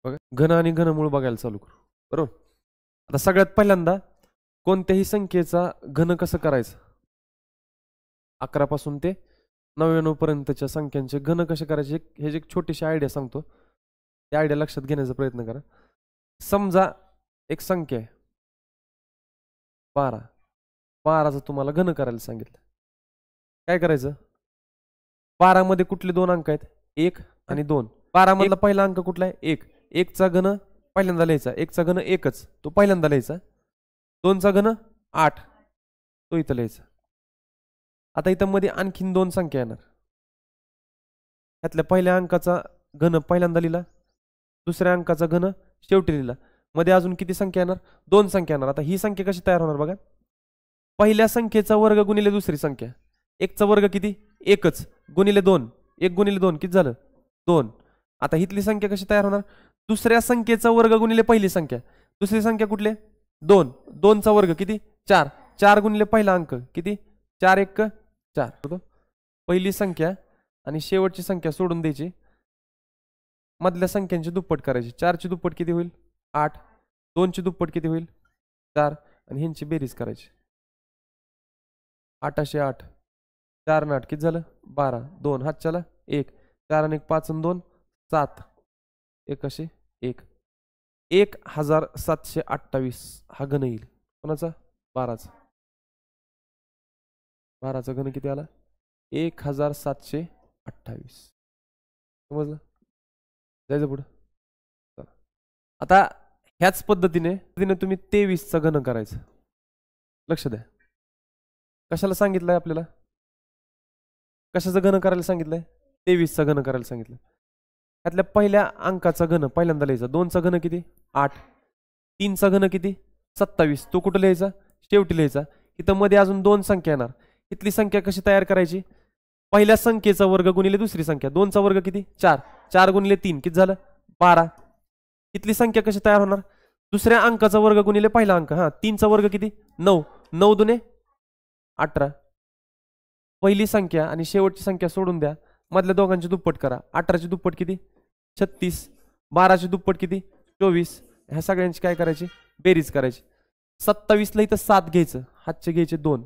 बघा घन आणि घनमूळ बघायला चालू करू. बरोबर. आता सगळ्यात पहिल्यांदा कोणत्याही संख्येचा घन कसं करायचं, 11 पासून ते 99 पर्यंतच्या संख्यांचे घन कसे करायचे हे एक छोटीशी आयडिया सांगतो. त्या आयडिया लक्षात घेण्याचा प्रयत्न करा. समजा एक संख्या आहे 12. 12चं तुम्हाला घन करायला सांगितलं. काय करायचं, 12 मध्ये कुठले दोन अंक आहेत, 1 आणि 2. 12 मधला पहिला अंक कुठला आहे, 1. 1 चा घन पहिल्यांदा लिहायचा, 1 चा घन 1च तो पहिल्यांदा लिहायचा. 2 चा घन 8 तो इथं लिहायचा. आता इथं मध्ये आणखीन 2 संख्या येणार. त्यातल्या पहिल्या अंकाचा घन पहिल्यांदा लिहिला, दुसऱ्या अंकाचा घन शेवटी लिहिला. मध्ये अजून किती संख्या येणार, 2 संख्या येणार. आता ही संख्या कशी तयार होणार बघा. पहिल्या संख्येचा वर्ग गुणिले दुसरी संख्या. 1 चा वर्ग किती, 1च गुणिले 2. 1 गुणिले 2 किती झालं, 2. आता इथली संख्या कशी तयार होणार, दुसऱ्या संख्येचा वर्ग गुणिले पहिली संख्या. दुसरी संख्या कुठली, 2. 2 चा वर्ग किती, 4. 4 गुणिले पहिला अंक किती, 4 1 4. पहिली संख्या आणि शेवटची संख्या सोडून द्यायची, मधल्या संख्यांची दुप्पट करायची. 4 ची दुप्पट किती होईल, 8. 2 ची दुप्पट किती होईल, 4. आणि ह्यांची बेरीज करायची. 8 8 4 आणि 8 किती झालं, 12. 2 हात चला 1. 4 आणि 1 5 आणि 2 7. 1 असे 1. 1728 हा घन येईल. कोणाचा, 12चा. 12चा घन किती आला, 1728. समजलं, जायचं पुढं. आता ह्याच पद्धतीने तुम्ही 23चा घन करायचं. लक्ष द्या, कशाला सांगितलंय आपल्याला, कशाचं घन करायला सांगितलंय, 23चा घन करायला सांगितलं. त्यातल्या पहिल्या अंकाचा घन पहिल्यांदा लिहायचा. 2 चा घन किती, 8. 3 चा घन किती, 27. तो कुठं लिहायचा, शेवटी लिहायचा. इथं मध्ये अजून 2 संख्या येणार. इथली संख्या कशी तयार करायची, पहिल्या संख्येचा वर्ग गुणिले दुसरी संख्या. 2 चा वर्ग किती, 4. 4 गुणिले 3 किती झालं, 12. इथली संख्या कशी तयार होणार, दुसऱ्या अंकाचा वर्ग गुणिले पहिला अंक. 3 चा वर्ग किती, 9. 9 दुने 18. पहिली संख्या आणि शेवटची संख्या सोडून द्या, मधल्या दोघांची दुप्पट करा. 18 ची दुप्पट किती, 36. 12 ची दुप्पट किती, 24. ह्या सगळ्यांची काय करायची, बेरीज करायची. 27 ला इथं 7 घ्यायचं, हातचे घ्यायचे 2.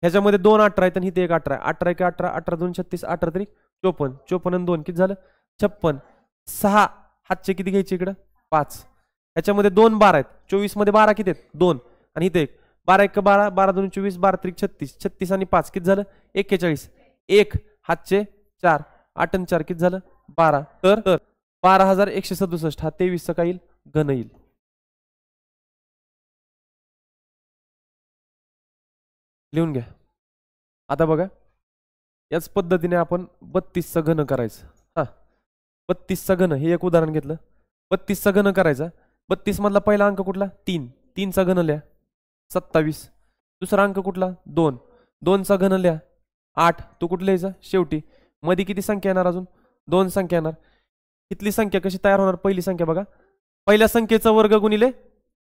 ह्याच्यामध्ये 2 18 आहेत आणि इथे 1 18 आहे. 18 1 18, 18 2 36, 18 3 54. 54 आणि 2 किती झालं, 56. 6 हातचे किती घ्यायचे इकडं, 5. ह्याच्यामध्ये 2 12 आहेत. 24 मध्ये 12 किती आहेत, 2. आणि इथे 1. 12 1 12, 12 2 24, 12 3 36. 36 आणि 5 किती झालं, 41. 1 हातचे 4, 8 आणि 4 किती झालं, 12. तर 12167 हा 23चा काय येईल, घन येईल. लिहून घ्या. आता बघा याच पद्धतीने आपण 32चा घन करायचं. 32चा घन हे एक उदाहरण घेतलं. 32चा घन करायचा. 32 मधला पहिला अंक कुठला, 3. 3चा घन लिहा, 27. दुसरा अंक कुठला, 2. 2चा घन लिहा, 8. तो कुठला लिहायचा, शेवटी. मध्ये किती संख्या येणार, अजून 2 संख्या येणार. इथली संख्या कशी तयार होणार, पहिली संख्या बघा, पहिल्या संख्येचा वर्ग गुणिले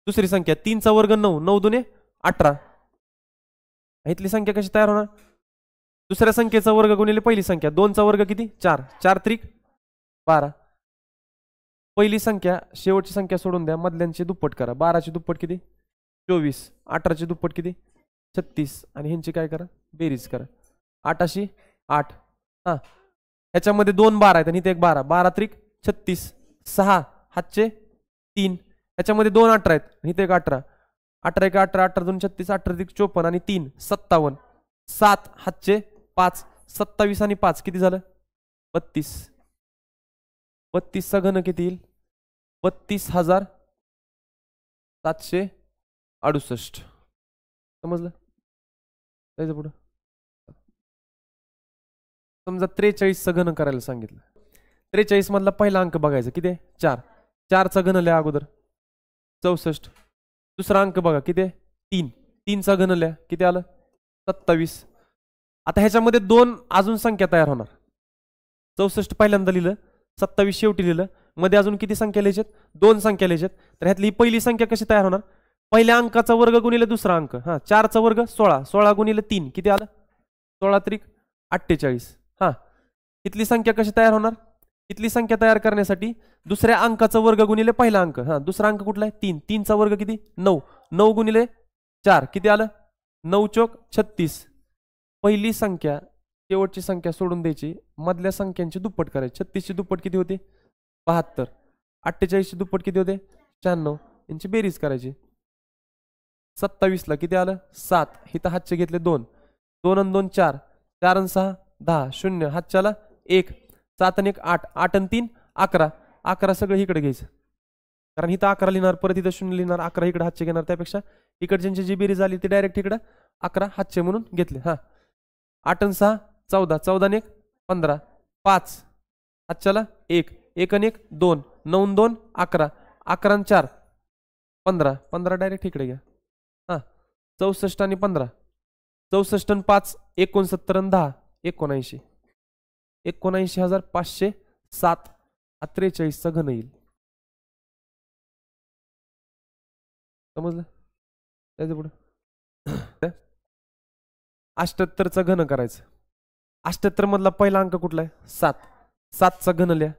दुसरी संख्या. 3चा वर्ग 9. 9 दुने 18. इथली संख्या कशी तयार होणार, दुसऱ्या संख्येचा वर्ग गुणिले पहिली संख्या. 2चा वर्ग किती, 4. 4 3 12. पहिली संख्या शेवटची संख्या सोडून द्या, मधल्यांची दुप्पट करा. 12 ची दुप्पट किती, 24. 18 ची दुप्पट किती, 36. आणि ह्यांची काय करा, बेरीज करा. 8 अशी 8. ह्याच्यामध्ये 2 12 आहेत आणि इथे 1 12. 12 3 36. 6 हातचे 3. ह्याच्यामध्ये 2 18 आहेत आणि इथे 1 18. 18 1 18, 18 2 36, 18 3 54 आणि 3 57. 7 हातचे 5. 27 आणि 5 किती झालं, 32. 32चा घन किती येईल, 32,768. समजलं, जायचं पुढं. समजा 43चा घन करायला सांगितलं. 43 मधला पहिला अंक बघायचा, किती आहे, 4. 4चा घन लिहा अगोदर, 64. दुसरा अंक बघा किती आहे, 3. 3चा घन लिहा, किती आलं, 27. आता ह्याच्यामध्ये 2 अजून संख्या तयार होणार. 64 पहिल्यांदा लिहिलं, 27 शेवटी लिहिलं. मध्ये अजून किती संख्या लिहायच्यात, 2 संख्या लिहायच्यात. तर ह्यातली पहिली संख्या कशी तयार होणार, पहिल्या अंकाचा वर्ग गुणिले दुसरा अंक. 4चा वर्ग 16. 16 गुणिले 3 किती आलं, 16 3 48. इथली संख्या कशी तयार होणार, इथली संख्या तयार करण्यासाठी दुसऱ्या अंकाचा वर्ग गुणिले पहिला अंक. हा दुसरा अंक कुठला आहे 3. 3चा वर्ग किती 9. 9 गुणिले 4 किती आलं 9 चोक 36. पहिली संख्या शेवटची संख्या सोडून द्यायची, मधल्या संख्यांची दुप्पट करायची. 36 ची दुप्पट किती होते 72. 48 ची दुप्पट किती होते 96. यांची बेरीज करायची. 27 ला किती आलं 7. इथं हातचे घेतले 2. 2 आणि 2 4. 4 आणि 6 10. 0 हातच्याला 1. 7 आणि 1 8. 8 आणि 3 11. 11 सगळं इकडे घ्यायचं, कारण इथं 11 लिहिणार, परत इथं 0 लिहिणार, 11 इकडे हातचे घेणार. त्यापेक्षा इकडच्यांची जी बेरीज आली ती डायरेक्ट इकडं 11 हातचे म्हणून घेतले. हा 8 आणि 6 14. 14 आणि 1 15. 5 हातच्याला 1. 1 आणि 1 2. 9 आणि 2 11. 11 आणि 4 15. 15 डायरेक्ट इकडे घ्या. हा 64 आणि 15. 64 आणि 5 69 आणि 10 79. 79,507. 43 चा घन येईल. समजलं त्याच्या पुढे 78 चा घन करायचं. 78 मधला पहिला अंक कुठला आहे 7. 7 चा घन लिहा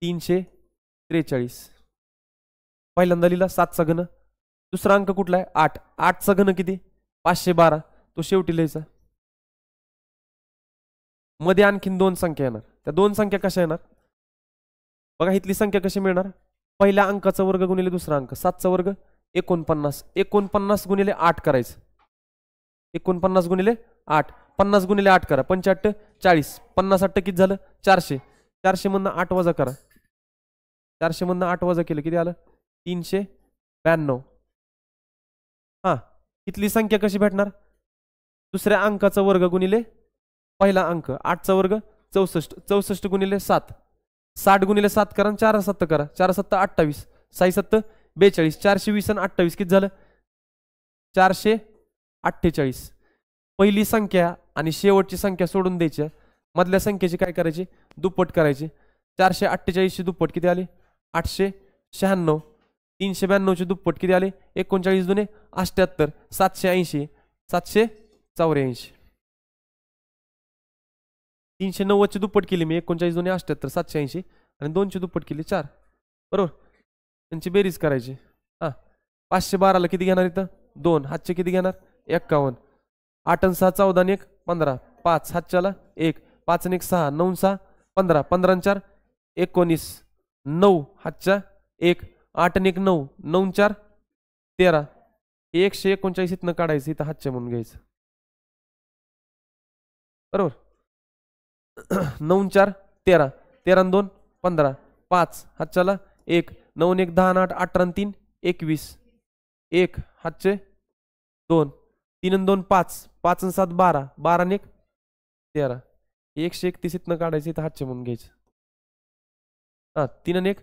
343. पहिल्यांदा लिहिला 7 चा घन. दुसरा अंक कुठला आहे 8. 8 चा घन किती 512. तो शेवटी लिहायचा. मध्ये आणखीन 2 संख्या येणार. त्या 2 संख्या कशा येणार बघा. इथली संख्या कशी मिळणार, पहिल्या अंकाचा वर्ग गुणिले दुसरा अंक. 7 चा वर्ग 49. 49 गुणिले 8 करायचं. 49 गुणिले 8. 50 गुणिले 8 करा 85 40. 50 8 किती झालं 400. 400 मधनं 8 वजा करा. 400 मधनं 8 वजा केलं किती आलं 392. हा इथली संख्या कशी भेटणार, दुसऱ्या अंकाचा वर्ग गुणिले पहिला अंक. 8 चा वर्ग 64. 64 गुणिले 7. 60 गुणिले 7 करा 4 7 करा. 4 7 28. 6 7 42. 420 आणि 28 किती झालं 448. पहिली संख्या आणि शेवटची संख्या सोडून द्यायची, मधल्या संख्येची काय करायची दुप्पट करायची. 448 ची दुप्पट किती आली 896. 392 ची दुप्पट किती आली 39 दुने 78. 780. 784. 390 ची दुप्पट केली मी 39 दुने 78. 780 आणि 2 ची दुप्पट केली 4. बरोबर, त्यांची बेरीज करायची. हा 512 ला किती घेणार इथं 2. हातचे किती घेणार 51. 8 आणि 6 14 आणि 1 15. 5 हातच्याला 1. 5 आणि 1 6. 9 6 15. 15 आणि 4 19. 9 हातच्या 1. 8 आणि 1 9. 9 4 13. 139 इथनं काढायचं, इथं हातचे म्हणून घ्यायचं. बरोबर 9 4 13. 13 आणि 2 15. 5 हातच्याला 1. 9 आणि 1 10 आणि 8 18 आणि 3 21. 1 हातचे 2. 3 आणि 2 5. 5 आणि 7 12. 12 आणि 1 13. 131 इथनं काढायचं, इथं हातचे म्हणून घ्यायचं. हा 3 आणि 1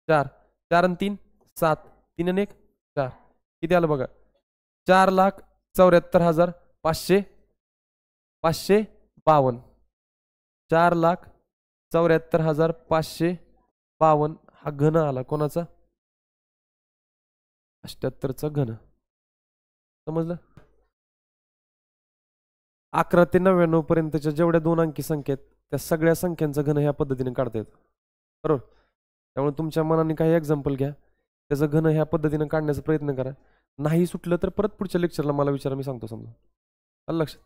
4. 4 आणि 3 7. 3 आणि 1 4. किती आलं बघा 4,74,552. 4,74,552 हा घन आला कोणाचा 78 चा घन. समजलं. 11 ते 99 पर्यंतच्या जेवढ्या 2 अंकी संख्या आहेत त्या सगळ्या संख्यांचा घन ह्या पद्धतीने काढता येतं. बरोबर, त्यामुळे तुमच्या मनाने काही एक्झाम्पल घ्या, त्याचं घन ह्या पद्धतीने काढण्याचा प्रयत्न करा. नाही सुटलं तर परत पुढच्या लेक्चरला मला विचारा, मी सांगतो. समजा आलं लक्षात.